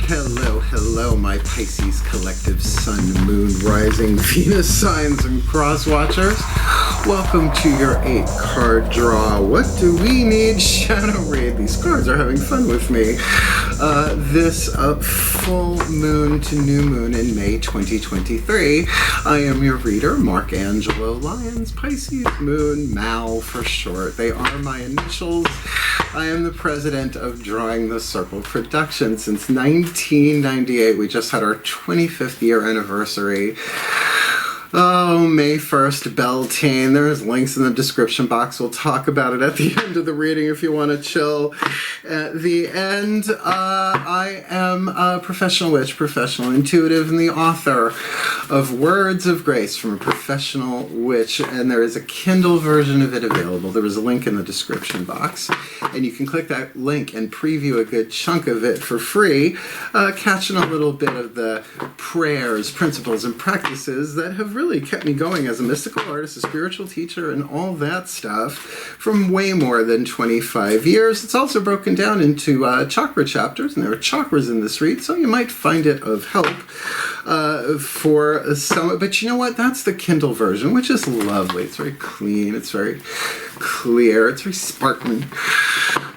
Hello, hello, my Pisces collective sun, moon, rising, Venus signs, and cross watchers. Welcome to your 8-card draw. What do we need? Shadow read. These cards are having fun with me. This full moon to new moon in May 2023. I am your reader, Angelo, Lyons, Pisces, Moon, Mal for short. They are my initials. I am the president of Drawing the Circle Production since 1998. We just had our 25th year anniversary. Oh, May 1st, Beltane. There's links in the description box. We'll talk about it at the end of the reading if you want to chill. At the end, I am a professional witch, professional intuitive, and the author of Words of Grace from a Professional Witch. And there is a Kindle version of it available. There is a link in the description box. And you can click that link and preview a good chunk of it for free, catching a little bit of the prayers, principles, and practices that have really kept me going as a mystical artist, a spiritual teacher, and all that stuff from way more than 25 years. It's also broken down into chakra chapters, and there are chakras in this read, so you might find it of help for some. But you know what? That's the Kindle version, which is lovely. It's very clean. It's very clear. It's very sparkling.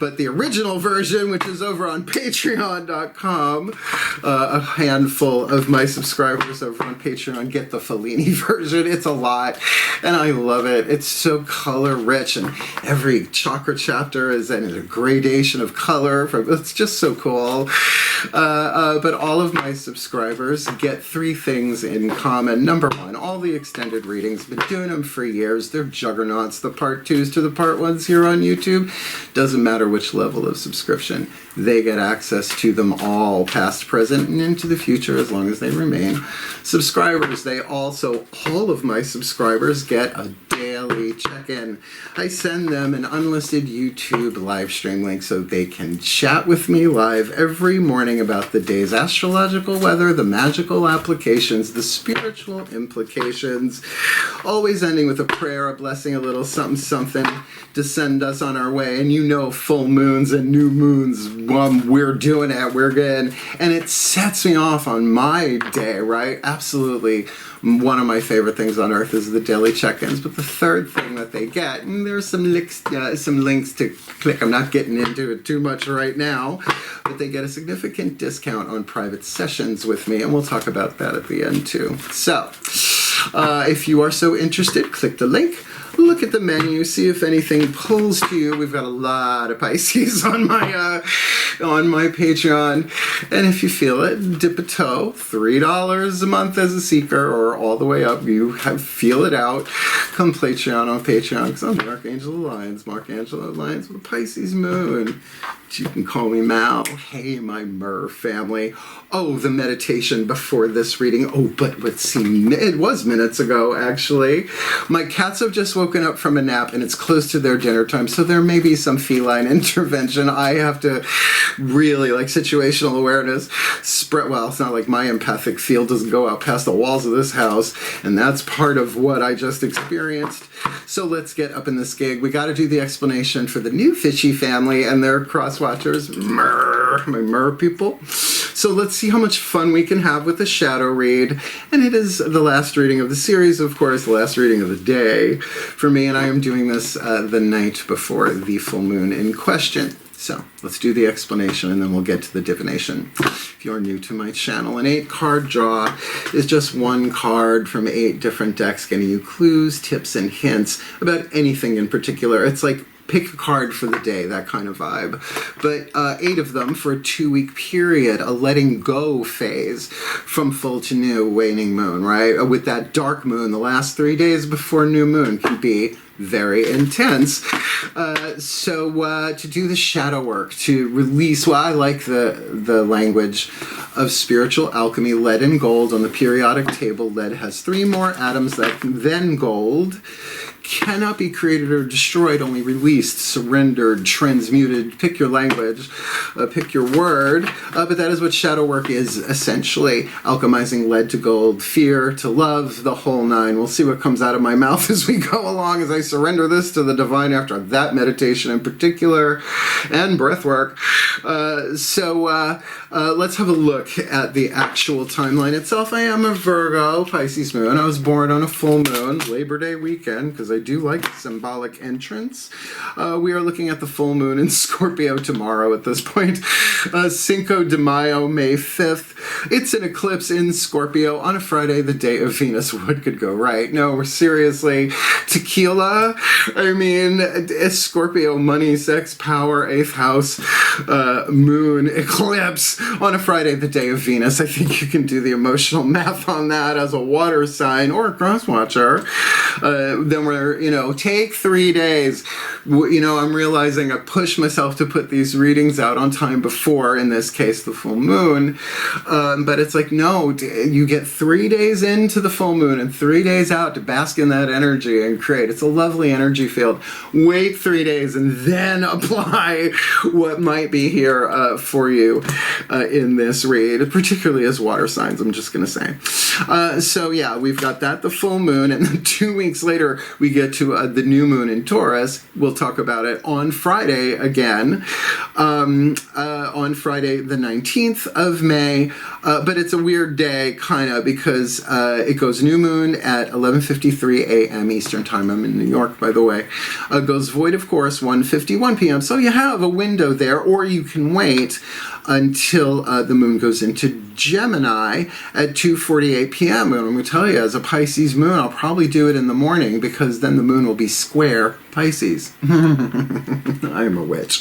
But the original version, which is over on patreon.com, a handful of my subscribers over on Patreon get the Fellini version. It's a lot, and I love it. It's so color rich, and every chakra chapter is in a gradation of color. It's just so cool. But all of my subscribers get 3 things in common. Number 1, all the extended readings. Been doing them for years. They're juggernauts. The part 2s to the part 1s here on YouTube. Doesn't matter which level of subscription. They get access to them all, past, present, and into the future, as long as they remain subscribers. They also, all of my subscribers get a daily check-in. I send them an unlisted YouTube live stream link so they can chat with me live every morning about the day's astrological weather, the magical applications, the spiritual implications, always ending with a prayer, a blessing, a little something, something to send us on our way. And you know, full moons and new moons, we're doing it, we're good. And it sets me off on my day, right? Absolutely. One of my favorite things on earth is the daily check-ins. But the third thing that they get, and there's some links to click. I'm not getting into it too much right now, but they get a significant discount on private sessions with me, and we'll talk about that at the end too. So, if you are so interested, click the link. Look at the menu, see if anything pulls to you. We've got a lot of Pisces on my Patreon. And if you feel it, dip a toe. $3 a month as a seeker, or all the way up. You feel it out. Come Patreon on Patreon, because I'm Angelo Lyons. Angelo Lyons with a Pisces moon. You can call me Mal. Hey, my Mer family. Oh, the meditation before this reading. Oh, but let's see. It was minutes ago, actually. My cats have just woken up from a nap, and it's close to their dinner time, so there may be some feline intervention. I have to really, like, situational awareness spread. Well, it's not like my empathic field doesn't go out past the walls of this house, and that's part of what I just experienced. So let's get up in this gig. We got to do the explanation for the new Fishy family and their cross watchers, my Mer people. So let's see how much fun we can have with the shadow read. And it is the last reading of the series, of course, the last reading of the day for me, and I am doing this the night before the full moon in question. So let's do the explanation, and then we'll get to the divination. If you're new to my channel, an 8-card draw is just one card from 8 different decks, getting you clues, tips, and hints about anything in particular. It's like pick a card for the day, that kind of vibe. But 8 of them for a 2-week period, a letting go phase from full to new waning moon, right? With that dark moon, the last 3 days before new moon can be very intense. So to do the shadow work, to release, well, I like the language of spiritual alchemy, lead and gold on the periodic table. Lead has 3 more atoms than gold cannot be created or destroyed, only released, surrendered, transmuted. Pick your language, pick your word. But that is what shadow work is, essentially. Alchemizing lead to gold, fear to love, the whole nine. We'll see what comes out of my mouth as we go along, as I surrender this to the divine after that meditation in particular, and breath work. So let's have a look at the actual timeline itself. I am a Virgo, Pisces moon. I was born on a full moon, Labor Day weekend, because I do like symbolic entrance. We are looking at the full moon in Scorpio tomorrow at this point. Cinco de Mayo, May 5th. It's an eclipse in Scorpio on a Friday, the day of Venus. What could go right? No, seriously. Tequila? I mean, Scorpio, money, sex, power, 8th house, moon, eclipse on a Friday, the day of Venus. I think you can do the emotional math on that as a water sign or a cross watcher. Then we're, take 3 days. I'm realizing I push myself to put these readings out on time before, in this case, the full moon. But it's like, no, you get 3 days into the full moon and 3 days out to bask in that energy and create. It's a lovely energy field. Wait 3 days and then apply what might be here for you in this read, particularly as water signs, I'm just going to say. So yeah, we've got that, the full moon, and then 2 weeks later we get to the new moon in Taurus. We'll talk about it on Friday again, on Friday the 19th of May, but it's a weird day, kind of, because it goes new moon at 11:53 a.m. Eastern Time. I'm in New York, by the way. Goes void, of course, 1:51 p.m. So you have a window there, or you can wait until the moon goes into Gemini at 2:48 p.m. And I'm going to tell you, as a Pisces moon, I'll probably do it in the morning, because then the moon will be square Pisces. I'm a witch.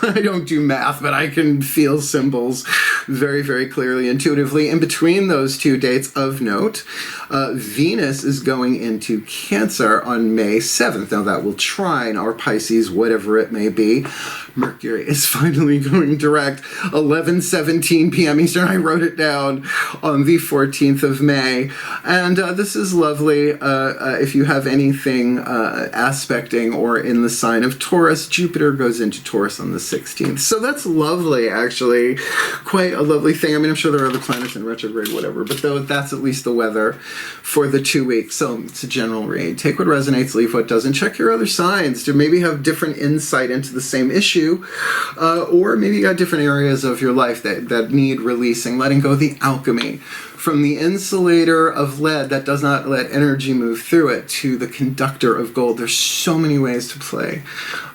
I don't do math, but I can feel symbols very, very clearly, intuitively. In between those two dates of note, Venus is going into Cancer on May 7th. Now that will trine our Pisces, whatever it may be. Mercury is finally going direct, 11:17 p.m. Eastern. I wrote it down on the 14th of May. And this is lovely. If you have anything aspecting or in the sign of Taurus, Jupiter goes into Taurus on the 16th. So that's lovely, actually. Quite a lovely thing. I mean, I'm sure there are other planets in retrograde, whatever, but though that's at least the weather for the 2 weeks. So it's a general read. Take what resonates, leave what doesn't. Check your other signs to maybe have different insight into the same issue, or maybe you got different areas of your life that need releasing, letting go of the alchemy. From the insulator of lead that does not let energy move through it to the conductor of gold. There's so many ways to play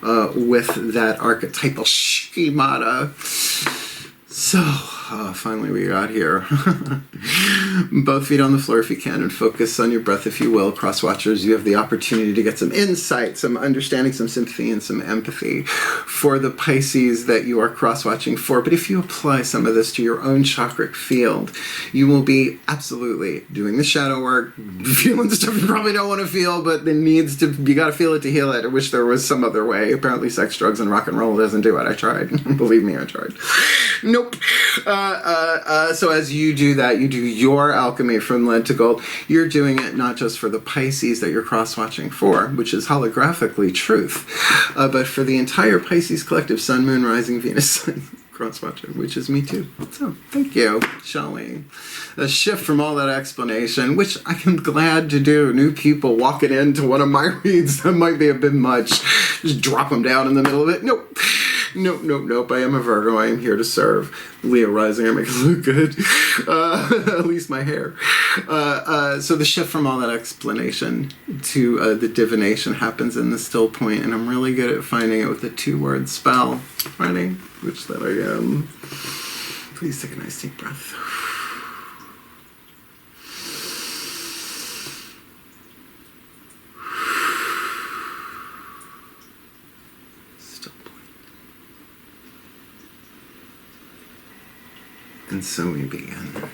with that archetypal schemata. So, finally we got here. Both feet on the floor if you can, and focus on your breath if you will. Cross watchers, you have the opportunity to get some insight, some understanding, some sympathy, and some empathy for the Pisces that you are cross-watching for. But if you apply some of this to your own chakric field, you will be absolutely doing the shadow work, feeling stuff you probably don't want to feel, but it needs to, you got to feel it to heal it. I wish there was some other way. Apparently sex, drugs, and rock and roll doesn't do it. I tried. Believe me, I tried. Nope. So as you do that, you do your alchemy from lead to gold. You're doing it not just for the Pisces that you're cross-watching for, which is holographically truth, but for the entire Pisces collective, Sun, Moon, Rising, Venus, Sun, cross-watching, which is me too. So thank you, shall we? A shift from all that explanation, which I am glad to do. New people walking into one of my reads, that might be a bit much. Just drop them down in the middle of it. Nope. Nope, nope, nope. I am a Virgo. I am here to serve. Leo rising. I make it look good. At least my hair. So the shift from all that explanation to the divination happens in the still point, and I'm really good at finding it with the 2-word spell. Ready? Which that I am. Please take a nice deep breath. And so we begin.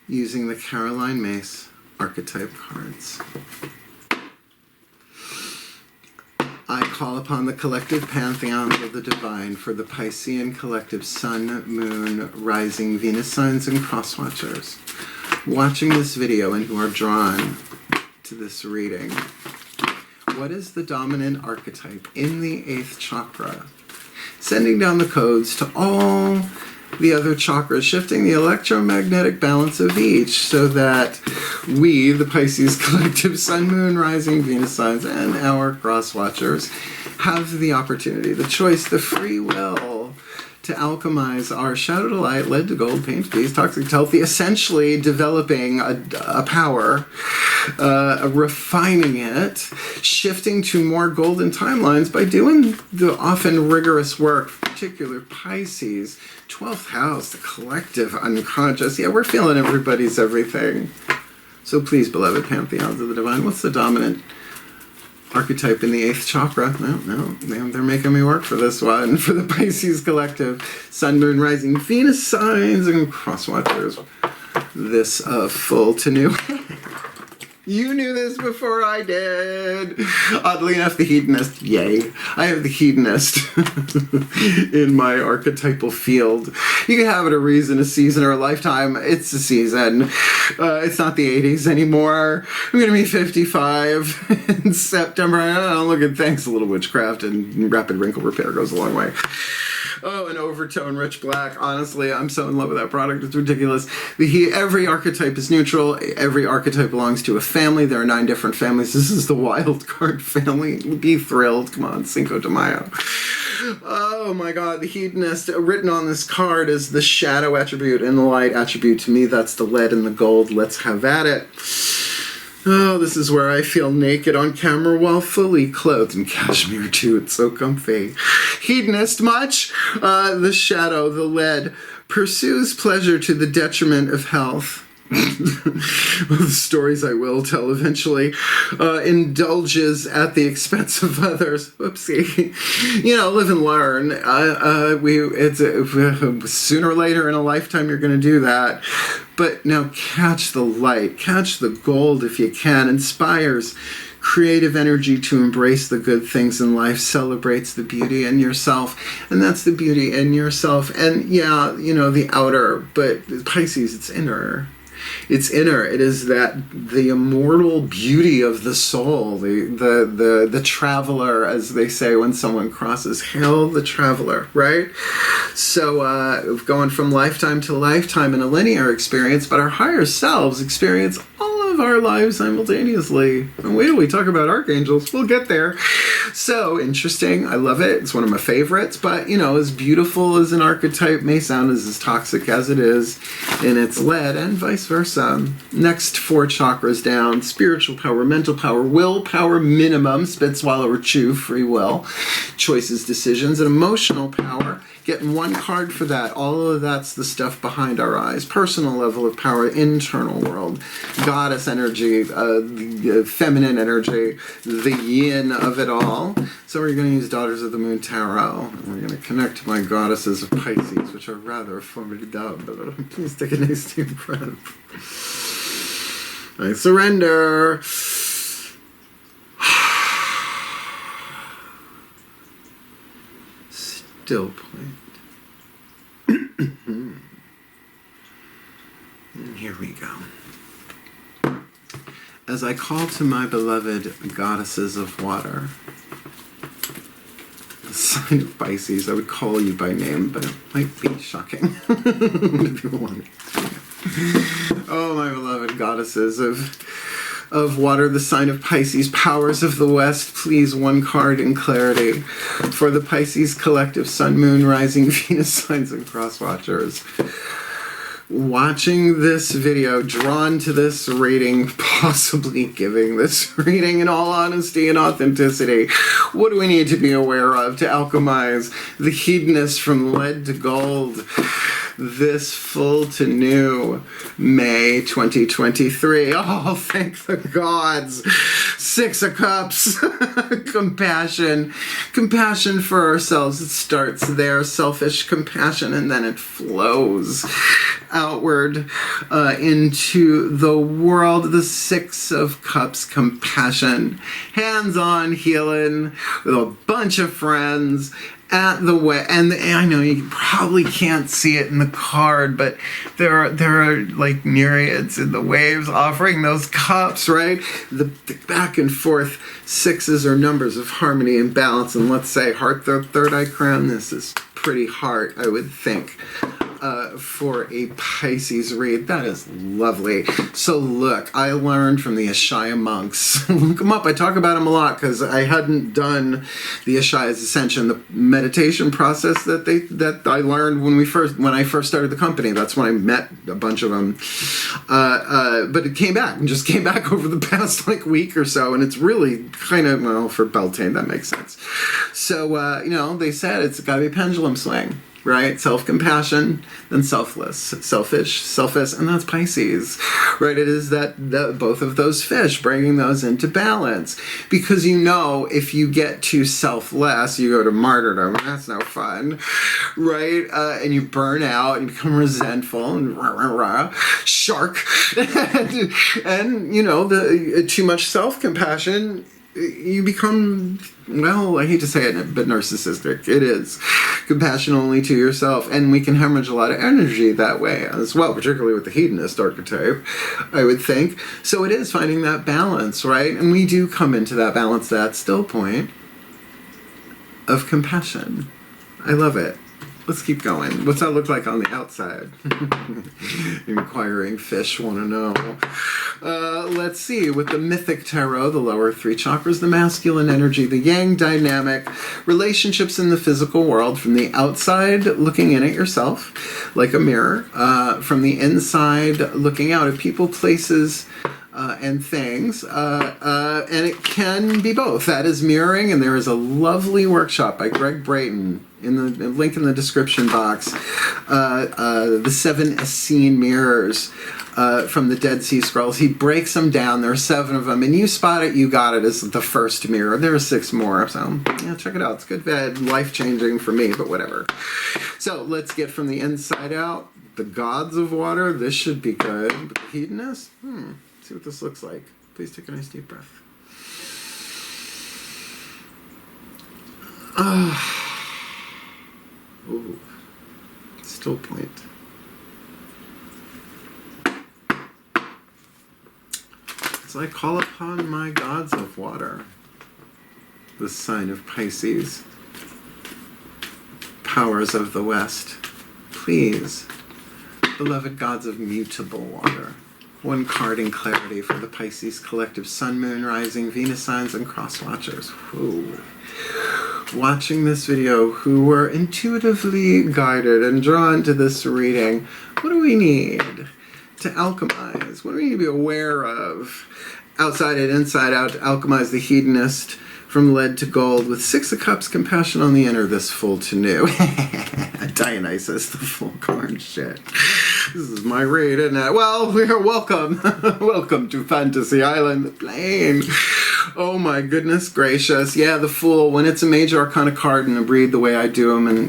Using the Caroline Mace archetype cards. I call upon the collective pantheons of the divine for the Piscean collective Sun, Moon, Rising, Venus signs, and crosswatchers. watching this video and who are drawn to this reading, what is the dominant archetype in the 8th chakra? Sending down the codes to all the other chakras, shifting the electromagnetic balance of each so that we, the Pisces collective Sun, Moon, Rising, Venus signs, and our cross watchers have the opportunity, the choice, the free will to alchemize our shadow to light, lead to gold, pain to peace, toxic to healthy, essentially developing a power, refining it, shifting to more golden timelines by doing the often rigorous work, particular Pisces, 12th house, the collective unconscious. Yeah, we're feeling everybody's everything. So please, beloved pantheons of the divine, what's the dominant archetype in the 8th chakra? No, they're making me work for this one. For the Pisces collective, Sun, Moon, Rising, Venus signs, and cross watchers. This full to new. You knew this before I did. Oddly enough, the Hedonist. Yay. I have the Hedonist in my archetypal field. You can have it a reason, a season, or a lifetime. It's a season. It's not the 80s anymore. I'm going to be 55 in September. Oh, look at thanks. A little witchcraft and rapid wrinkle repair goes a long way. Oh, an overtone rich black. Honestly, I'm so in love with that product. It's ridiculous. Every archetype is neutral. Every archetype belongs to a family. There are 9 different families. This is the wild card family. Be thrilled. Come on, Cinco de Mayo. Oh my God, the Hedonist. Written on this card is the shadow attribute and the light attribute. To me, that's the lead and the gold. Let's have at it. Oh, this is where I feel naked on camera while fully clothed in cashmere too. It's so comfy. Hedonist much? The shadow, the lead, pursues pleasure to the detriment of health. The stories I will tell eventually. Indulges at the expense of others. Whoopsie. You know, live and learn. Sooner or later in a lifetime you're going to do that. But now catch the light, catch the gold if you can. Inspires creative energy to embrace the good things in life, celebrates the beauty in yourself, and that's the beauty in yourself. And yeah, you know, the outer, but Pisces, it's inner. It's inner. It is that the immortal beauty of the soul, the traveler, as they say when someone crosses. Hail the traveler, right? So going from lifetime to lifetime in a linear experience, but our higher selves experience all of our lives simultaneously. And wait till we talk about archangels. We'll get there. So interesting. I love it. It's one of my favorites. But, you know, as beautiful as an archetype may sound, as toxic as it is in its lead, and vice versa. Next 4 chakras down: spiritual power, mental power, willpower minimum, spit, swallow, or chew, free will, choices, decisions, and emotional power. Getting 1 card for that. All of that's the stuff behind our eyes. Personal level of power, internal world, goddess energy, the feminine energy, the yin of it all. So we're going to use Daughters of the Moon Tarot. And we're going to connect to my goddesses of Pisces, which are rather formidable. Please take a nice deep breath. I surrender. Still point. And here we go. As I call to my beloved goddesses of water, the sign of Pisces, I would call you by name, but it might be shocking. People want me. Oh, my beloved goddesses of water, the sign of Pisces, powers of the West, please 1 card in clarity for the Pisces collective Sun, Moon, Rising, Venus signs, and cross watchers. Watching this video, drawn to this reading, possibly giving this reading in all honesty and authenticity, what do we need to be aware of to alchemize the hedonist from lead to gold? This full to new May 2023. Oh, thank the gods. 6 of Cups. Compassion. Compassion for ourselves. It starts there. Selfish compassion, and then it flows outward into the world. The 6 of Cups. Compassion. Hands-on healing with a bunch of friends at the way, and I know you probably can't see it in the card, but there are like myriads in the waves offering those cups, right? The back and forth sixes are numbers of harmony and balance, and let's say heart, third eye crown. This is pretty heart, I would think. For a Pisces read. That is lovely. So look, I learned from the Ashaya monks. Look them up. I talk about them a lot because I hadn't done the Ashaya's Ascension, the meditation process that I learned when I first started the company. That's when I met a bunch of them. But it came back and just came back over the past like week or so, and it's really kind of, well, for Beltane, that makes sense. So they said it's got to be a pendulum swing. Right? Self-compassion, then selfless. Selfish, selfish, and that's Pisces. Right? It is that both of those fish, bringing those into balance. Because if you get too selfless, you go to martyrdom. That's no fun. Right? And you burn out, and you become resentful, and shark. and too much self-compassion, you become, well, I hate to say it, but narcissistic. It is. Compassion only to yourself. And we can hemorrhage a lot of energy that way as well, particularly with the hedonist archetype, I would think. So it is finding that balance, right? And we do come into that balance, that still point of compassion. I love it. Let's keep going. What's that look like on the outside? Inquiring fish want to know. Let's see. With the mythic tarot, the lower three chakras, the masculine energy, the yang dynamic, relationships in the physical world, from the outside looking in at yourself like a mirror, from the inside looking out at people, places, and things, and it can be both. That is mirroring, and there is a lovely workshop by Greg Brayton in the link in the description box, the 7 Essene mirrors from the Dead Sea Scrolls. He breaks them down. There are 7 of them, and you spot it, you got it as the first mirror. There are 6 more, so yeah, check it out. It's good, bad, life-changing for me, but whatever. So let's get from the inside out. The gods of water, this should be good. But the hedonist, see what this looks like. Please take a nice deep breath. Ooh. Still point. So I call upon my gods of water, the sign of Pisces, powers of the West, please, beloved gods of mutable water. One card in clarity for the Pisces collective, Sun, Moon, Rising, Venus signs, and cross watchers. Whoa. Watching this video, who were intuitively guided and drawn to this reading, what do we need to alchemize? What do we need to be aware of? Outside and inside out, to alchemize the hedonist from lead to gold, with 6 of Cups, compassion on the inner, this full to new. Dionysus, the full card shit. This is my read, isn't it? Well, we're welcome. Welcome to Fantasy Island, the plane. Oh my goodness gracious. Yeah, the Fool, when it's a major arcana card and a read the way I do them, and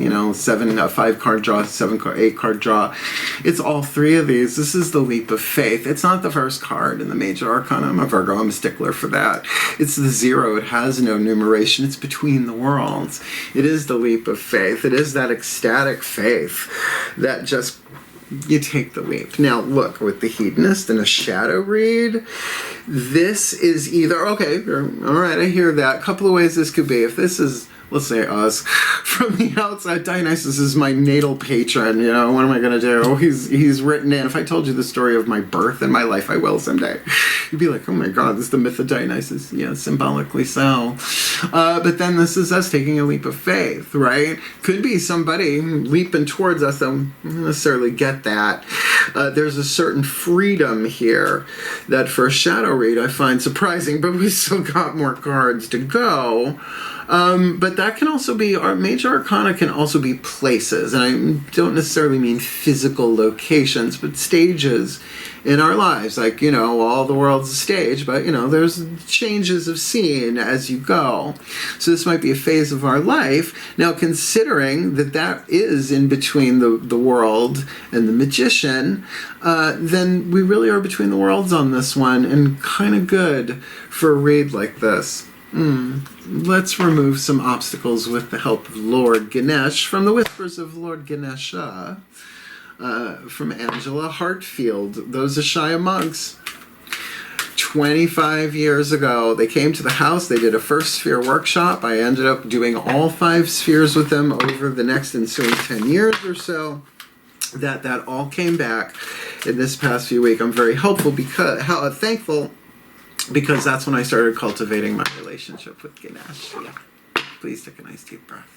5 card draw, 8 card draw, it's all 3 of these. This is the leap of faith. It's not the first card in the major arcana. I'm a Virgo, I'm a stickler for that. It's the 0. It has no numeration. It's between the worlds. It is the leap of faith. It is that ecstatic faith that just, you take the leap. Now look, with the hedonist and a shadow read, this is either, okay, all right, I hear that. A couple of ways this could be. If this is, let's say us, from the outside, Dionysus is my natal patron, what am I going to do? He's written in. If I told you the story of my birth and my life, I will someday. You'd be like, oh my God, this is the myth of Dionysus. Yeah, symbolically so. But then this is us taking a leap of faith, right? Could be somebody leaping towards us. I don't necessarily get that. There's a certain freedom here that for a shadow read I find surprising, but we still got more cards to go. But that can also be, our major arcana can also be places, and I don't necessarily mean physical locations, but stages in our lives. Like, all the world's a stage, but, there's changes of scene as you go. So this might be a phase of our life. Now, considering that is in between the world and the magician, then we really are between the worlds on this one, and kind of good for a read like this. Let's remove some obstacles with the help of Lord Ganesh from the Whispers of Lord Ganesha. From Angela Hartfield. Those Ashaya monks. 25 years ago, they came to the house. They did a first sphere workshop. I ended up doing all 5 spheres with them over the next ensuing 10 years or so. That all came back in this past few weeks. I'm very thankful because that's when I started cultivating my relationship with Ganesh. Yeah. Please take a nice deep breath.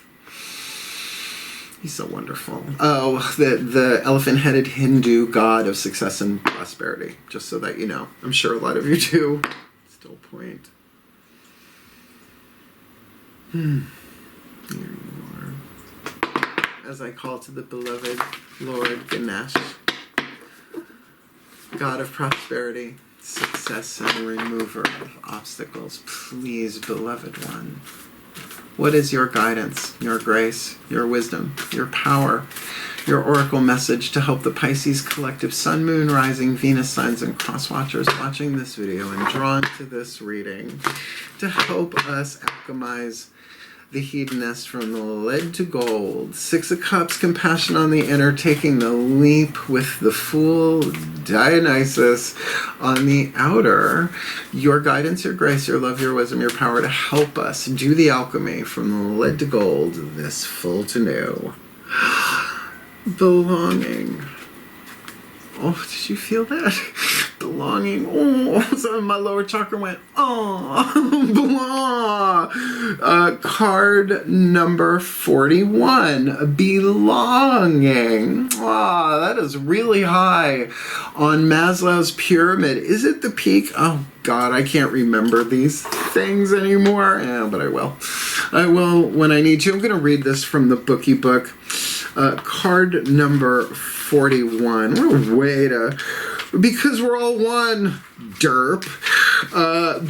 He's so wonderful. Oh, the elephant-headed Hindu god of success and prosperity. Just so that you know. I'm sure a lot of you do. Still point. Here you are. As I call to the beloved Lord Ganesh, God of prosperity, success, and remover of obstacles. Please, beloved one. What is your guidance, your grace, your wisdom, your power, your oracle message to help the Pisces collective Sun, Moon, Rising, Venus signs, and cross-watchers watching this video and drawn to this reading to help us alchemize the hedonist from the lead to gold? 6 of Cups, compassion on the inner, taking the leap with the Fool, Dionysus on the outer. Your guidance, your grace, your love, your wisdom, your power to help us do the alchemy from the lead to gold, this full to new. Belonging. Oh, did you feel that? Belonging. Oh, so my lower chakra went, oh, blah. Card number 41, belonging. Ah, that is really high on Maslow's pyramid. Is it the peak? Oh, God, I can't remember these things anymore. Yeah, but I will. I will when I need to. I'm going to read this from the bookie book. Card number 41. What a way to... Because we're all one, derp.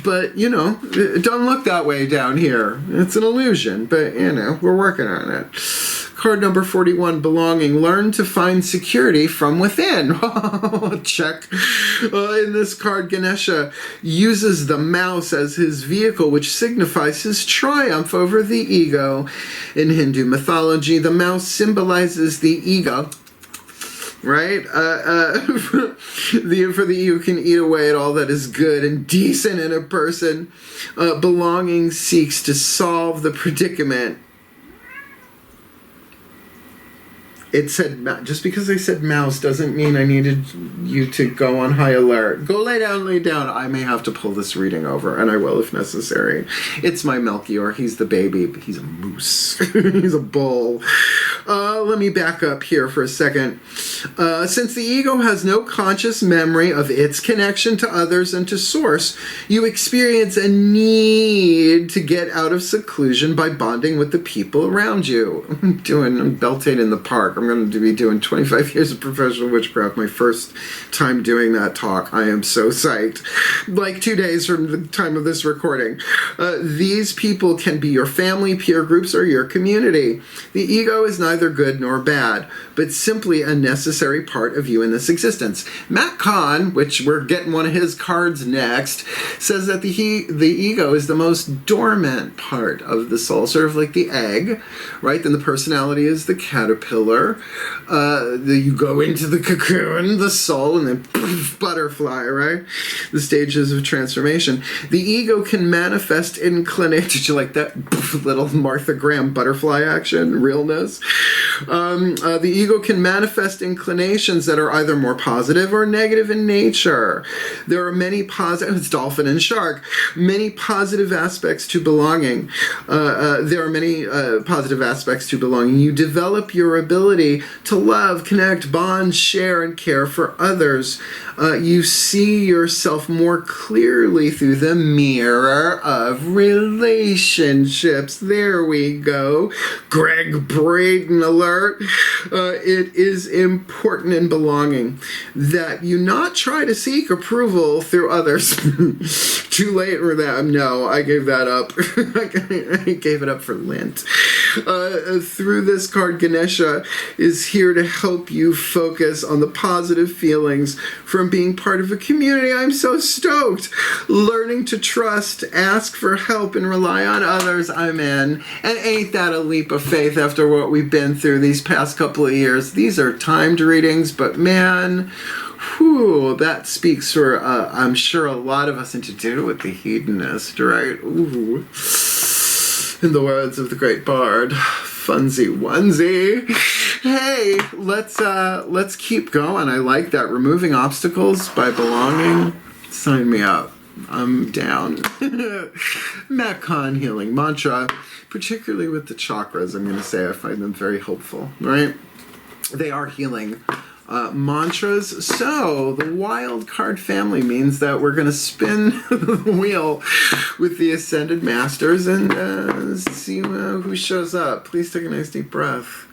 But, you know, it doesn't look that way down here. It's an illusion, but, you know, we're working on it. Card number 41, belonging. Learn to find security from within. Check. In this card, Ganesha uses the mouse as his vehicle, which signifies his triumph over the ego. In Hindu mythology, the mouse symbolizes the ego. Right? For the ego can eat away at all that is good and decent in a person. Belonging seeks to solve the predicament. It said, just because I said mouse doesn't mean I needed you to go on high alert. Go lay down. I may have to pull this reading over, and I will if necessary. It's my Melchior. He's the baby, but he's a moose. He's a bull. Let me back up here for a second. Since the ego has no conscious memory of its connection to others and to source, you experience a need to get out of seclusion by bonding with the people around you. I'm belting in the park. I'm going to be doing 25 years of professional witchcraft. My first time doing that talk. I am so psyched. Like 2 days from the time of this recording. These people can be your family, peer groups, or your community. The ego is neither good nor bad, but simply a necessary part of you in this existence. Matt Kahn, which we're getting one of his cards next, says that the ego is the most dormant part of the soul, sort of like the egg, right? Then the personality is the caterpillar. You go into the cocoon, the soul, and then poof, butterfly, right? The stages of transformation. The ego can manifest inclination. Did you like that poof, little Martha Graham butterfly action? Realness. The ego can manifest inclinations that are either more positive or negative in nature. There are many positive, it's dolphin and shark, many positive aspects to belonging. There are many positive aspects to belonging. You develop your ability to love, connect, bond, share, and care for others. You see yourself more clearly through the mirror of relationships. There we go. Greg Braden alert. It is important in belonging that you not try to seek approval through others. Too late for that. No, I gave that up. I gave it up for Lent. Through this card, Ganesha is here to help you focus on the positive feelings from being part of a community. I'm so stoked. Learning to trust, ask for help, and rely on others. I'm in. And ain't that a leap of faith after what we've been through these past couple of years? These are timed readings, but man, whew, that speaks for, I'm sure, a lot of us, and to do it with the Hedonist, right? Ooh. In the words of the great bard, funsy onesie. Hey, let's keep going. I like that. Removing obstacles by belonging. Sign me up. I'm down. Macon healing mantra, particularly with the chakras, I'm going to say I find them very hopeful, right? They are healing mantras. So the wild card family means that we're going to spin the wheel with the Ascended Masters and see who shows up. Please take a nice deep breath.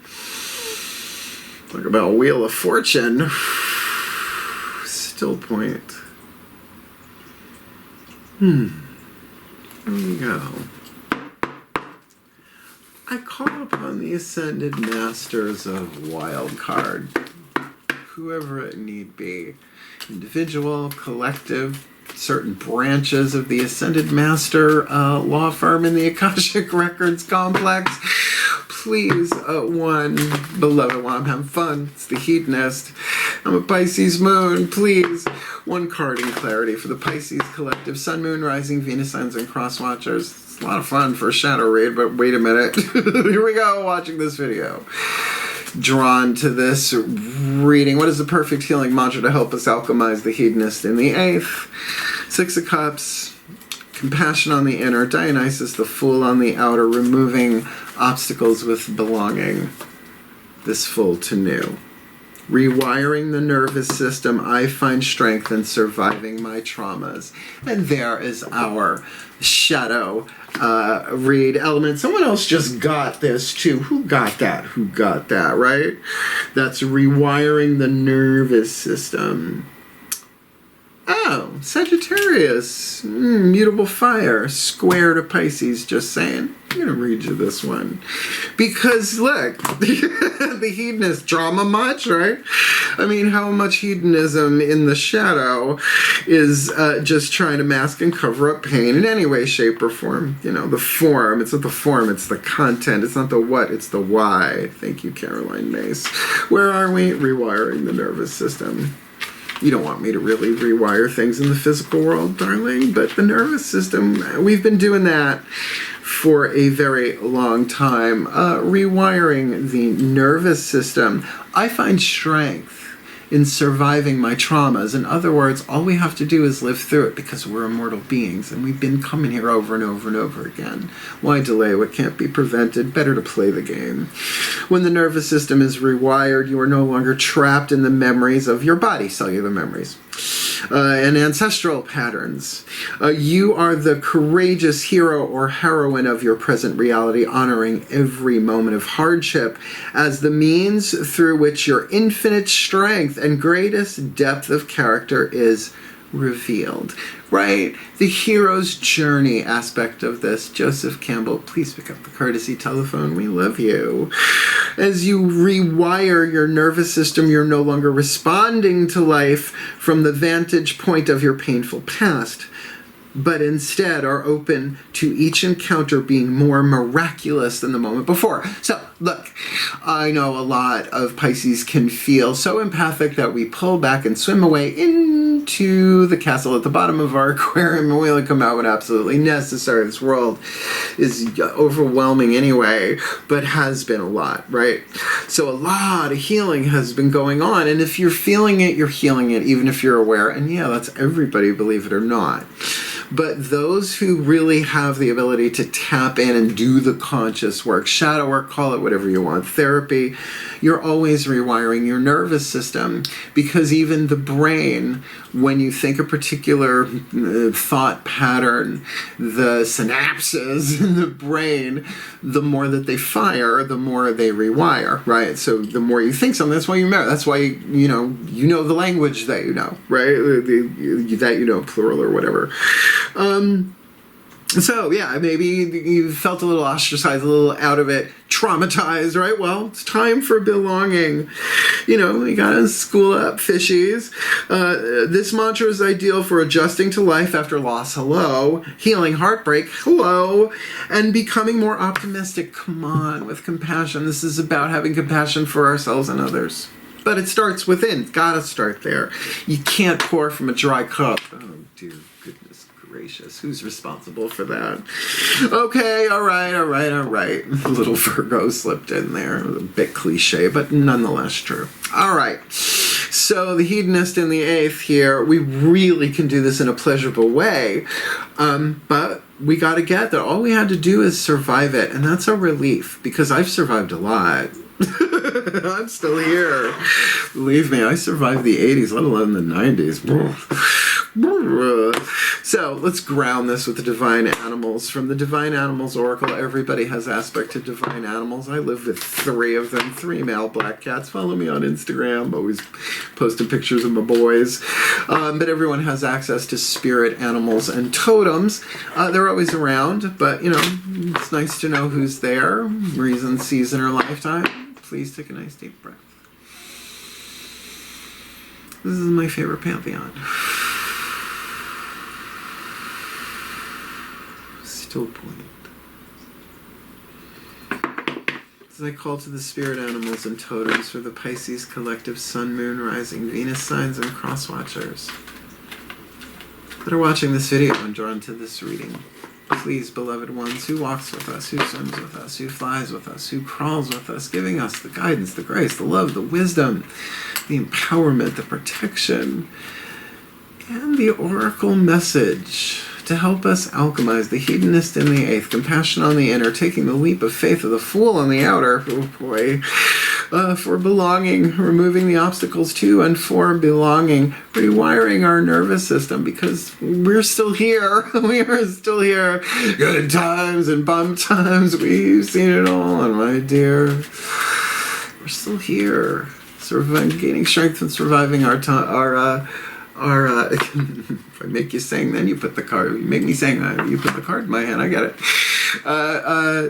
Talk about Wheel of Fortune. Still point. Here we go. I call upon the Ascended Masters of Wild Card, whoever it need be, individual, collective, certain branches of the Ascended Master law firm in the Akashic Records complex. Please, one, beloved, while I'm having fun, it's the Hedonist. I'm a Pisces moon, please. One card in clarity for the Pisces collective. Sun, Moon, Rising, Venus signs, and Cross Watchers. It's a lot of fun for a shadow read, but wait a minute. Here we go, watching this video. Drawn to this reading. What is the perfect healing mantra to help us alchemize the Hedonist in the 8th? 6 of Cups. Compassion on the inner, Dionysus the Fool on the outer, removing obstacles with belonging, this full to new. Rewiring the nervous system, I find strength in surviving my traumas. And there is our shadow read element. Someone else just got this too. Who got that? Who got that, right? That's rewiring the nervous system. Oh, Sagittarius, mutable fire, square to Pisces, just saying. I'm going to read you this one. Because, look, the hedonist drama much, right? I mean, how much hedonism in the shadow is just trying to mask and cover up pain in any way, shape, or form. You know, the form, it's not the form, it's the content. It's not the what, it's the why. Thank you, Caroline Mace. Where are we? Rewiring the nervous system. You don't want me to really rewire things in the physical world, darling, but the nervous system, we've been doing that for a very long time. Rewiring the nervous system, I find strength in surviving my traumas. In other words, all we have to do is live through it because we're immortal beings and we've been coming here over and over and over again. Why delay what can't be prevented? Better to play the game. When the nervous system is rewired, you are no longer trapped in the memories of your body, cellular memories, and ancestral patterns. You are the courageous hero or heroine of your present reality, honoring every moment of hardship as the means through which your infinite strength and greatest depth of character is revealed. Right? The hero's journey aspect of this. Joseph Campbell, please pick up the courtesy telephone. We love you. As you rewire your nervous system, you're no longer responding to life from the vantage point of your painful past, but instead are open to each encounter being more miraculous than the moment before. So, look, I know a lot of Pisces can feel so empathic that we pull back and swim away into the castle at the bottom of our aquarium, and we only come out when absolutely necessary. This world is overwhelming anyway, but has been a lot, right? So a lot of healing has been going on, and if you're feeling it, you're healing it, even if you're aware. And yeah, that's everybody, believe it or not. But those who really have the ability to tap in and do the conscious work, shadow work, call it whatever you want, therapy, you're always rewiring your nervous system, because even the brain, when you think a particular thought pattern, the synapses in the brain, the more that they fire, the more they rewire, right? So the more you think something, that's why you remember. That's why, you know the language that you know, right? That you know, plural or whatever. So, yeah, maybe you felt a little ostracized, a little out of it, traumatized, right? Well, it's time for belonging. You gotta school up, fishies. This mantra is ideal for adjusting to life after loss, hello. Healing heartbreak, hello. And becoming more optimistic, come on, with compassion. This is about having compassion for ourselves and others. But it starts within. It's gotta start there. You can't pour from a dry cup. Oh, dear goodness gracious. Who's responsible for that? Okay, all right. A little Virgo slipped in there. A bit cliche, but nonetheless true. All right. So the hedonist in the 8th here, we really can do this in a pleasurable way. But we got to get there. All we had to do is survive it. And that's a relief, because I've survived a lot. I'm still here. Believe me, I survived the 80s, let alone the 90s. So let's ground this with the divine animals. From the divine animals oracle, everybody has aspect to divine animals. I live with 3 of them, 3 male black cats. Follow me on Instagram, always posting pictures of my boys. But everyone has access to spirit animals and totems. They're always around, but it's nice to know who's there, reason, season, or lifetime. Please take a nice deep breath. This is my favorite pantheon. Still point. As I call to the spirit animals and totems for the Pisces collective sun, moon, rising, Venus signs, and cross watchers that are watching this video and drawn to this reading. Please, beloved ones, who walks with us, who swims with us, who flies with us, who crawls with us, giving us the guidance, the grace, the love, the wisdom, the empowerment, the protection, and the oracle message to help us alchemize the hedonist in the 8th, compassion on the inner, taking the leap of faith of the fool on the outer, oh boy, for belonging, removing the obstacles to and for belonging, rewiring our nervous system, because we're still here. We are still here. Good times and bum times, we've seen it all, and my dear, we're still here. Gaining strength and surviving if I make you sing, then you put the card. You make me sing, you put the card in my hand. I got it.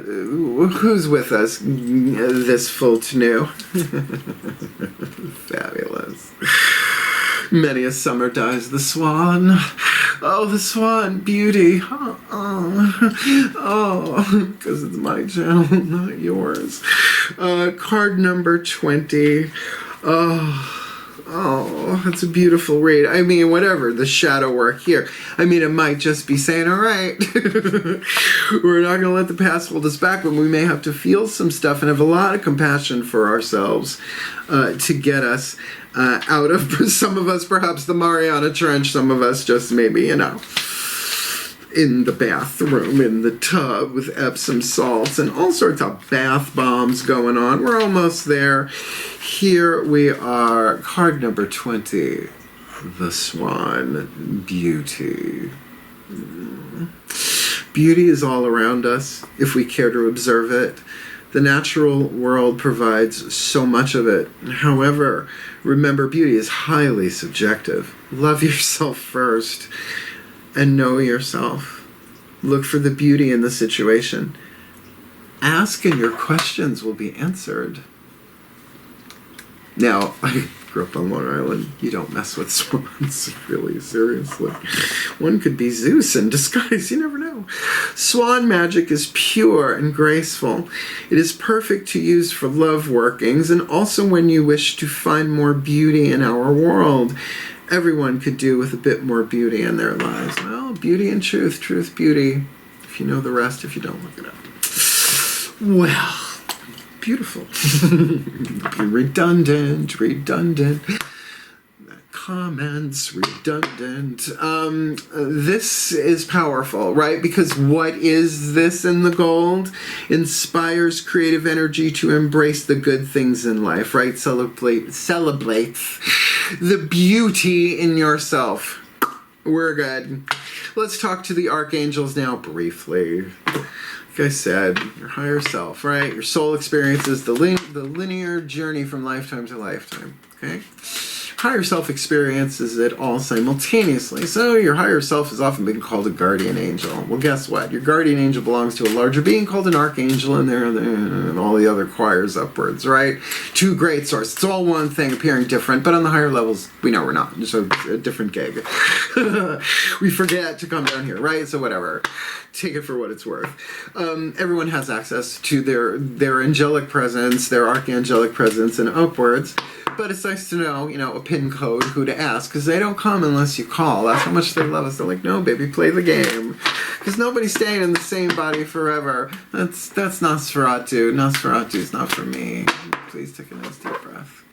Who's with us this full new? Fabulous. Many a summer dies the swan. Oh, the swan, beauty. Oh, because it's my channel, not yours. Card number 20. Oh, that's a beautiful read. I mean, whatever, the shadow work here. I mean, it might just be saying, all right, we're not going to let the past hold us back, but we may have to feel some stuff and have a lot of compassion for ourselves to get us out of, some of us, perhaps the Mariana Trench, some of us just maybe, in the bathroom, in the tub with Epsom salts and all sorts of bath bombs going on. We're almost there. Here we are, card number 20, the Swan, beauty. Beauty is all around us if we care to observe it. The natural world provides so much of it. However, remember, beauty is highly subjective. Love yourself first and know yourself. Look for the beauty in the situation. Ask and your questions will be answered. Now, I grew up on Long Island. You don't mess with swans, really, seriously. One could be Zeus in disguise, you never know. Swan magic is pure and graceful. It is perfect to use for love workings, and also when you wish to find more beauty in our world. Everyone could do with a bit more beauty in their lives. Well, beauty and truth, truth, beauty. If you know the rest, if you don't, look it up. Well, beautiful. Redundant. That Comments redundant. This is powerful, right? Because what is this in the gold? Inspires creative energy to embrace the good things in life, right? Celebrates the beauty in yourself. We're good. Let's talk to the archangels now briefly. Like I said, your higher self, right? Your soul experiences the linear journey from lifetime to lifetime, okay? Higher self experiences it all simultaneously. So your higher self has often been called a guardian angel. Well, guess what? Your guardian angel belongs to a larger being called an archangel, and all the other choirs upwards, right? Two great sources. It's all one thing, appearing different, but on the higher levels, we know we're not. So a different gig. We forget to come down here, right? So whatever. Take it for what it's worth. Everyone has access to their angelic presence, their archangelic presence, and upwards. But it's nice to know, a PIN code, who to ask, because they don't come unless you call. That's how much they love us. They're like, no, baby, play the game. Because nobody's staying in the same body forever. That's Nosferatu. Nosferatu's not for me. Please take a nice deep breath.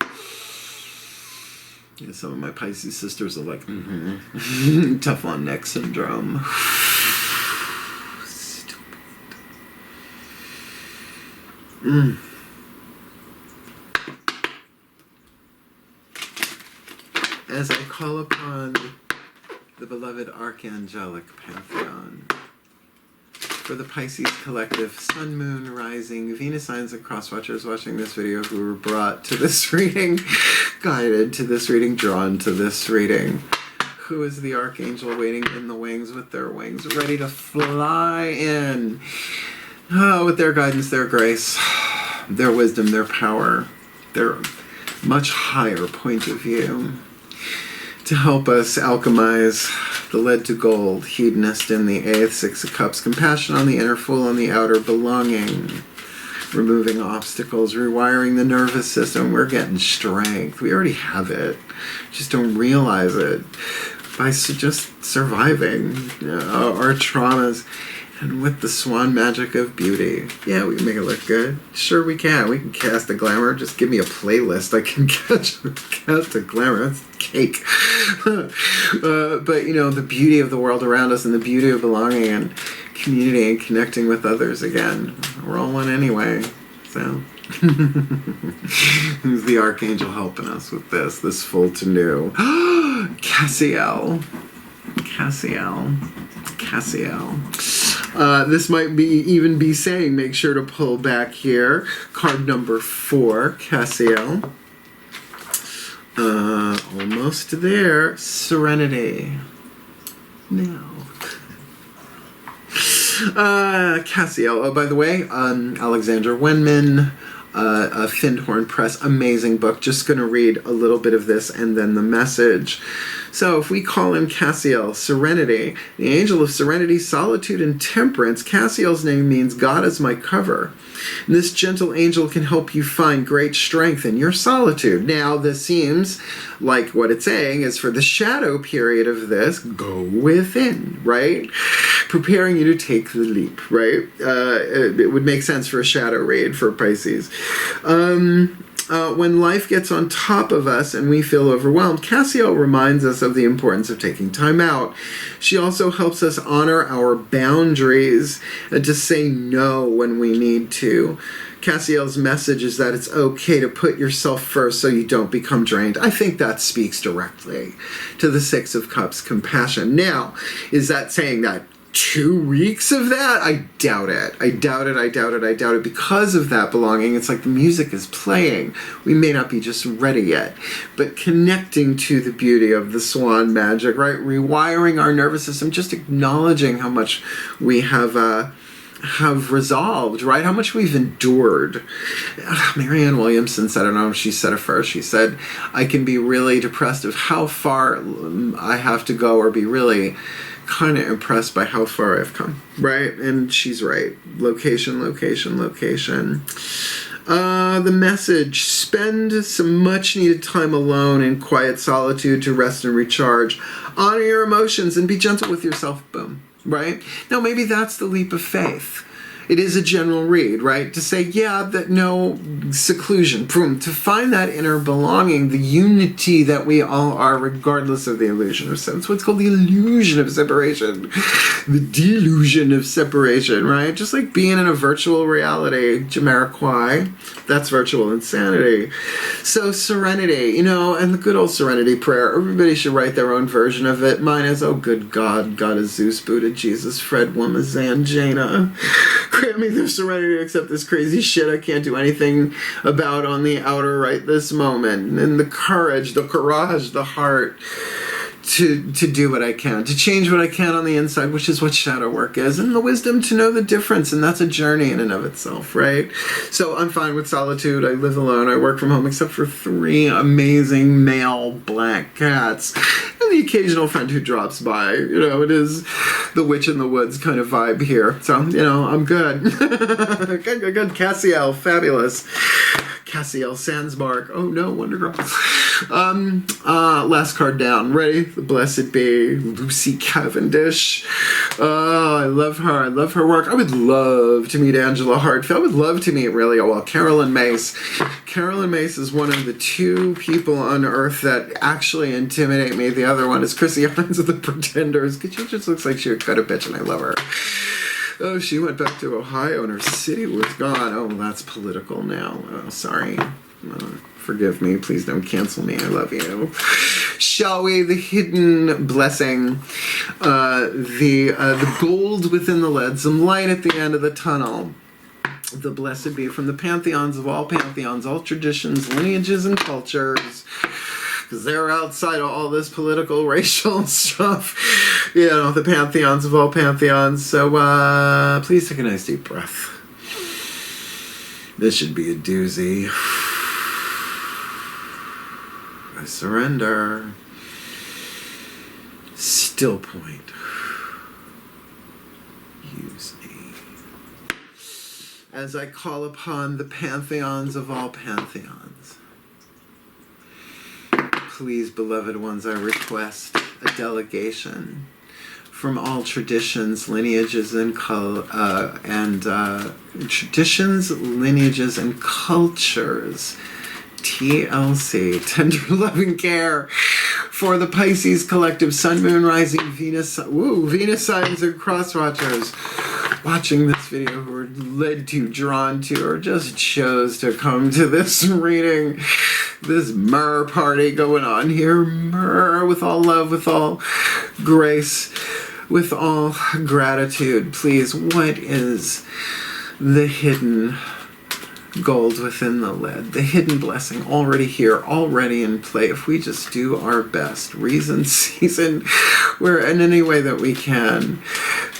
Yeah, some of my Pisces sisters are like, Teflon neck syndrome. Stupid. As I call upon the beloved archangelic pantheon, for the Pisces collective, Sun, Moon, Rising, Venus signs, and cross-watchers watching this video who were brought to this reading, guided to this reading, drawn to this reading, who is the archangel waiting in the wings with their wings, ready to fly in, with their guidance, their grace, their wisdom, their power, their much higher point of view, to help us alchemize the lead to gold, hedonist in the 8th, 6 of Cups, compassion on the inner, fool on the outer, belonging, removing obstacles, rewiring the nervous system. We're getting strength. We already have it. Just don't realize it by just surviving our traumas. And with the swan magic of beauty, yeah, we can make it look good. Sure we can. We can cast a glamour. Just give me a playlist. I can cast a glamour. That's cake. But, the beauty of the world around us and the beauty of belonging and community and connecting with others again. We're all one anyway. So, who's the archangel helping us with this full to new? Cassiel. This might even be saying, make sure to pull back here. Card number 4, Cassiel. Almost there. Serenity. Now. Cassiel. Oh, by the way, Alexander Wenman, Findhorn Press, amazing book. Just going to read a little bit of this and then the message. So if we call him Cassiel, Serenity, the angel of serenity, solitude, and temperance, Cassiel's name means God is my cover. And this gentle angel can help you find great strength in your solitude. Now, this seems like what it's saying is for the shadow period of this, go within, right? Preparing you to take the leap, right? It would make sense for a shadow read for Pisces. When life gets on top of us and we feel overwhelmed, Cassiel reminds us of the importance of taking time out. She also helps us honor our boundaries and to say no when we need to. Cassiel's message is that it's okay to put yourself first so you don't become drained. I think that speaks directly to the 6 of Cups, compassion. Now, is that saying that 2 weeks of that? I doubt it. I doubt it. Because of that belonging, it's like the music is playing. We may not be just ready yet. But connecting to the beauty of the swan magic, right? Rewiring our nervous system, just acknowledging how much we have resolved, right? How much we've endured. Marianne Williamson said, I don't know if she said it first, she said, I can be really depressed of how far I have to go or be really kind of impressed by how far I've come, right? And she's right. Location. The message, spend some much needed time alone in quiet solitude to rest and recharge. Honor your emotions and be gentle with yourself. Boom. Right? Now maybe that's the leap of faith. It is a general read, right? To say, yeah, that no seclusion, to find that inner belonging, the unity that we all are, regardless of the illusion of sense. What's called the illusion of separation, the delusion of separation, right? Just like being in a virtual reality, Jamiroquai, that's virtual insanity. So serenity, you know, and the good old serenity prayer. Everybody should write their own version of it. Mine is, oh good God, God is Zeus, Buddha, Jesus, Fred, Woman, Jaina. Grant me the serenity to accept this crazy shit I can't do anything about on the outer right this moment. And the courage, the heart to do what I can, to change what I can on the inside, which is what shadow work is, and the wisdom to know the difference, and that's a journey in and of itself, right? So I'm fine with solitude. I live alone. I work from home, except for 3 amazing male black cats, and the occasional friend who drops by. You know, it is the witch in the woods kind of vibe here. So, you know, I'm good. good. Cassiel, fabulous. Cassiel Sandsmark. Oh no, Wonder Girl. Last card down. Ready? The Blessed Be, Lucy Cavendish. Oh, I love her. I love her work. I would love to meet Angela Hartfield. I would love to meet, really, Carolyn Mace. Carolyn Mace is one of the 2 people on Earth that actually intimidate me. The other one is Chrissy Hines of the Pretenders. She just looks like she would cut a bitch, and I love her. Oh, she went back to Ohio and her city was gone. Oh, that's political now. Oh, sorry. Forgive me. Please don't cancel me. I love you. Shall we? The hidden blessing. The gold within the lead. Some light at the end of the tunnel. The blessed be from the pantheons of all pantheons, all traditions, lineages, and cultures. Because they're outside of all this political, racial stuff. You know, the pantheons of all pantheons. So please take a nice deep breath. This should be a doozy. I surrender. Still point. Use me. As I call upon the pantheons of all pantheons. Please, beloved ones, I request a delegation from all traditions, lineages, and traditions, lineages, and cultures. TLC, tender loving care for the Pisces collective, Sun, Moon, Rising, Venus, Venus signs and cross watchers watching this video who are led to, drawn to, or just chose to come to this reading, this myrrh party going on here. Myrrh, with all love, with all grace, with all gratitude. Please, what is the hidden gold within the lead, the hidden blessing already here, already in play, if we just do our best, reason, season, where in any way that we can,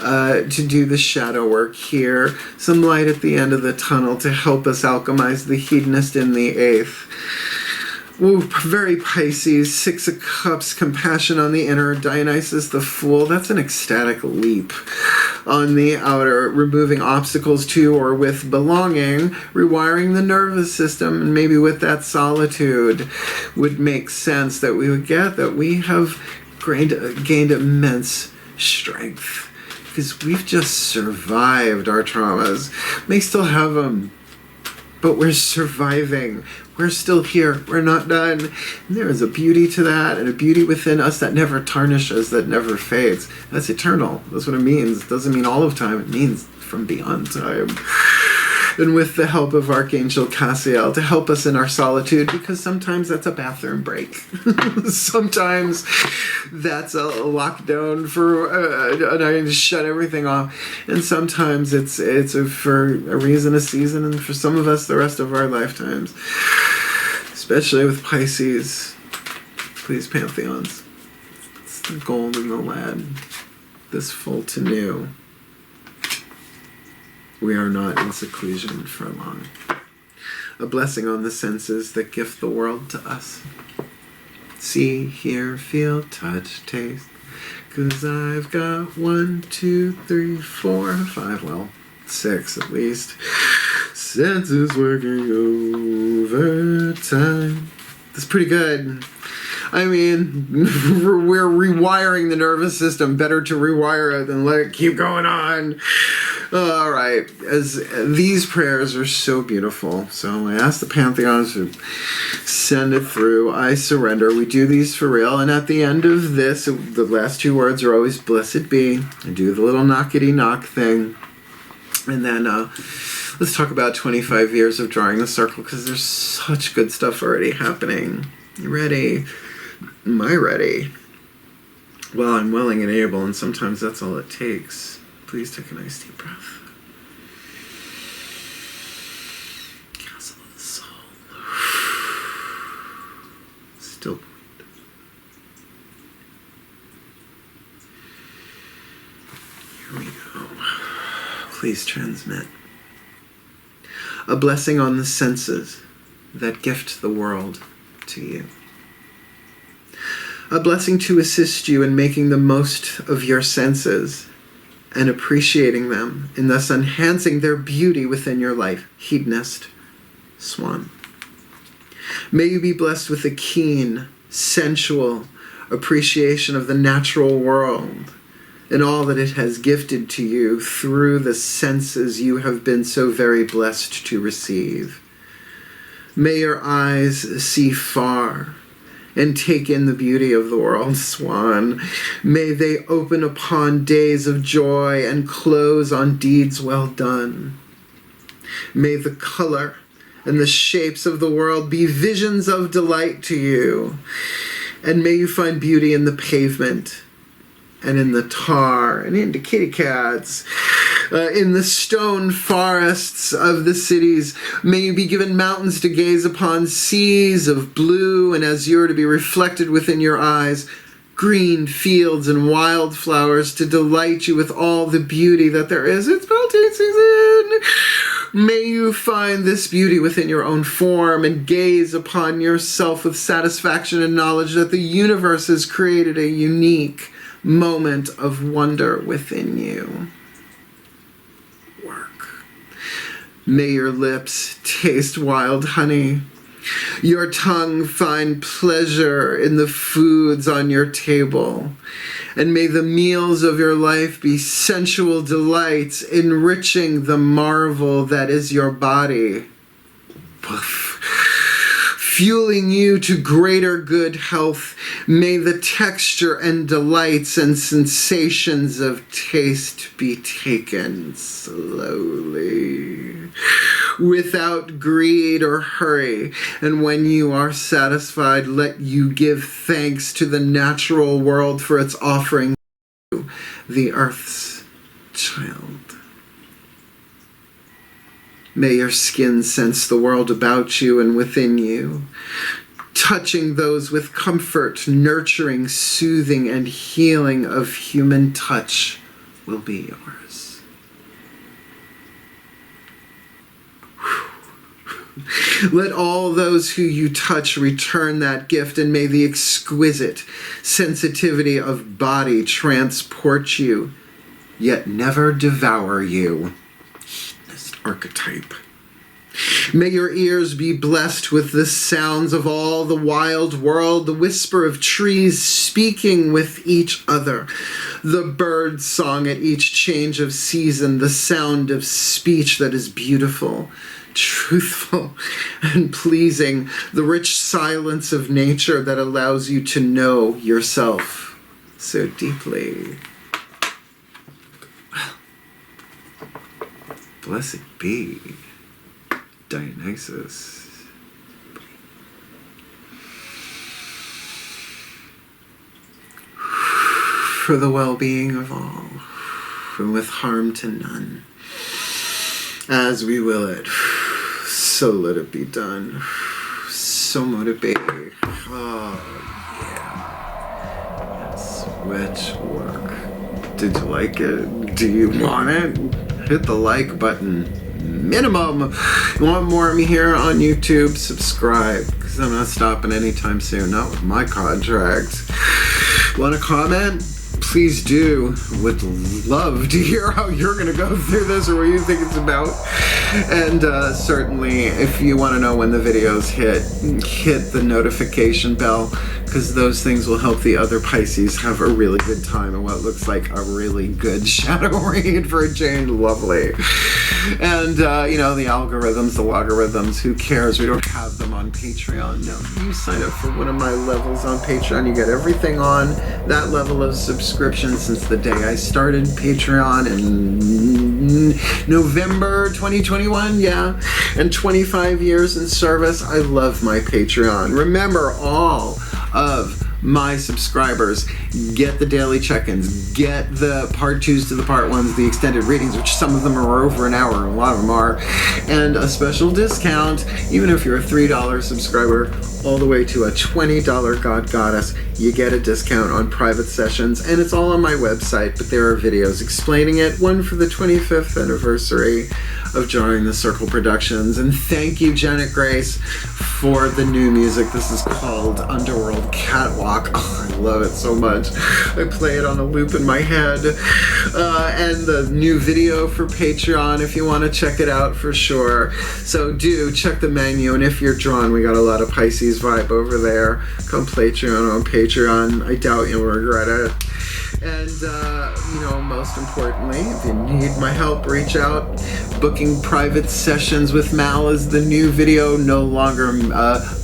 to do the shadow work here, some light at the end of the tunnel to help us alchemize the hedonist in the 8th. Ooh, very Pisces, 6 of Cups, compassion on the inner, Dionysus the Fool, that's an ecstatic leap on the outer, removing obstacles to or with belonging, rewiring the nervous system, and maybe with that solitude would make sense that we would get that we have gained immense strength because we've just survived our traumas. May still have them, but we're surviving. We're still here. We're not done. And there is a beauty to that, and a beauty within us that never tarnishes, that never fades. That's eternal. That's what it means. It doesn't mean all of time. It means from beyond time. And with the help of Archangel Cassiel to help us in our solitude, because sometimes that's a bathroom break. Sometimes that's a lockdown for and I shut everything off. And sometimes it's for a reason, a season, and for some of us the rest of our lifetimes. Especially with Pisces. Please, pantheons. It's the gold and the lead. This full to new. We are not in seclusion for long. A blessing on the senses that gift the world to us. See, hear, feel, touch, taste. 'Cause I've got 1, 2, 3, 4, 5, well, 6 at least. Senses working overtime. That's pretty good. I mean, we're rewiring the nervous system. Better to rewire it than let it keep going on. All right, as these prayers are so beautiful, so I ask the Pantheons to send it through. I surrender. We do these for real, and at the end of this, the last two words are always blessed be. I do the little knockety knock thing, and then let's talk about 25 years of drawing the circle, because there's such good stuff already happening. You ready? Am I ready? Well, I'm willing and able, and sometimes that's all it takes. Please take a nice deep breath. Castle of the soul. Still point. Here we go. Please transmit. A blessing on the senses that gift the world to you. A blessing to assist you in making the most of your senses and appreciating them, and thus enhancing their beauty within your life. Hedonist, Swan. May you be blessed with a keen, sensual appreciation of the natural world and all that it has gifted to you through the senses you have been so very blessed to receive. May your eyes see far and take in the beauty of the world, Swan. May they open upon days of joy and close on deeds well done. May the color and the shapes of the world be visions of delight to you. And may you find beauty in the pavement and in the tar and in the kitty cats, in the stone forests of the cities. May you be given mountains to gaze upon, seas of blue, and azure to be reflected within your eyes, green fields and wildflowers to delight you with all the beauty that there is. It's melting season. May you find this beauty within your own form and gaze upon yourself with satisfaction and knowledge that the universe has created a unique moment of wonder within you. May your lips taste wild honey, your tongue find pleasure in the foods on your table, and may the meals of your life be sensual delights, enriching the marvel that is your body. Poof. Fueling you to greater good health. May the texture and delights and sensations of taste be taken slowly, without greed or hurry. And when you are satisfied, let you give thanks to the natural world for its offering to the earth's child. May your skin sense the world about you and within you, touching those with comfort, nurturing, soothing, and healing of human touch will be yours. Let all those who you touch return that gift, and may the exquisite sensitivity of body transport you, yet never devour you. Archetype. May your ears be blessed with the sounds of all the wild world, the whisper of trees speaking with each other, the bird song at each change of season, the sound of speech that is beautiful, truthful, and pleasing, the rich silence of nature that allows you to know yourself so deeply. Blessed be Dionysus. For the well-being of all, and with harm to none. As we will it, so let it be done. So mote it be. Oh, yeah. Yes, witch work. Did you like it? Do you want it? Hit the like button. Minimum. You want more of me here on YouTube? Subscribe, because I'm not stopping anytime soon. Not with my contract. Want to comment? Please do. Would love to hear how you're going to go through this or what you think it's about. And certainly, if you want to know when the videos hit the notification bell, because those things will help the other Pisces have a really good time and what looks like a really good shadow read for Jane Lovely. And, you know, the algorithms, the logarithms, who cares? We don't have them on Patreon. No, you sign up for one of my levels on Patreon. You get everything on that level of subscription since the day I started Patreon in November 2021, yeah. And 25 years in service. I love my Patreon. Remember, all of my subscribers get the daily check-ins, get the part 2s to the part 1s, the extended readings, which some of them are over an hour, a lot of them are, and a special discount, even if you're a $3 subscriber, all the way to a $20 God Goddess, you get a discount on private sessions, and it's all on my website, but there are videos explaining it, one for the 25th anniversary of Jarring the Circle Productions. And thank you, Janet Grace, for the new music. This is called Underworld Catwalk. Oh, I love it so much. I play it on a loop in my head. And the new video for Patreon, if you want to check it out for sure. So do check the menu, and if you're drawn, we got a lot of Pisces vibe over there. Come Patreon on Patreon. I doubt you'll regret it. And, you know, most importantly, if you need my help, reach out. Booking private sessions with Mal is the new video. No longer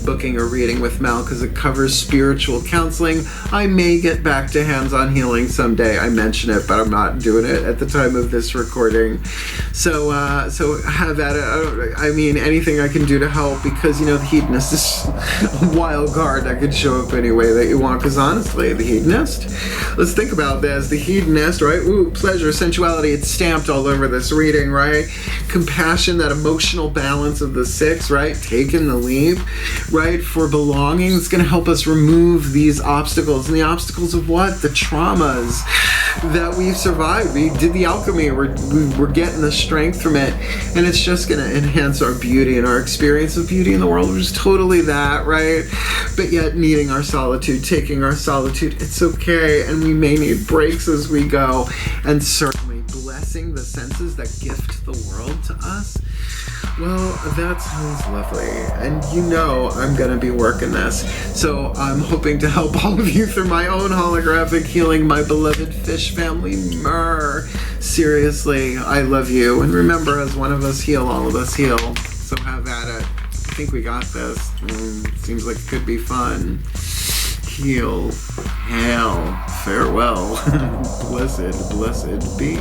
booking a reading with Mal because it covers spiritual counseling. I may get back to hands-on healing someday. I mention it, but I'm not doing it at the time of this recording. So have at it. I mean, anything I can do to help, because, you know, the Hedonist is a wild card that could show up any way that you want. Because honestly, the Hedonist, let's think about this. The Hedonist, right? Ooh, pleasure, sensuality, it's stamped all over this reading, right? Compassion, that emotional balance of the 6, right? Taking the leap, right? For belonging, it's going to help us remove these obstacles. And the obstacles of what? The traumas that we've survived. We did the alchemy. We're getting the strength from it. And it's just going to enhance our beauty and our experience of beauty in the world, which is totally that, right? But yet needing our solitude, taking our solitude, it's okay. And we may need breaks as we go. And certainly blessing the senses that gift the world to us. Well, that sounds lovely. And you know I'm going to be working this. So I'm hoping to help all of you through my own holographic healing, my beloved fish family. Seriously, I love you. And remember, as one of us heal, all of us heal. So have at it. I think we got this. Seems like it could be fun. Heal. Hail. Farewell. Blessed, blessed be.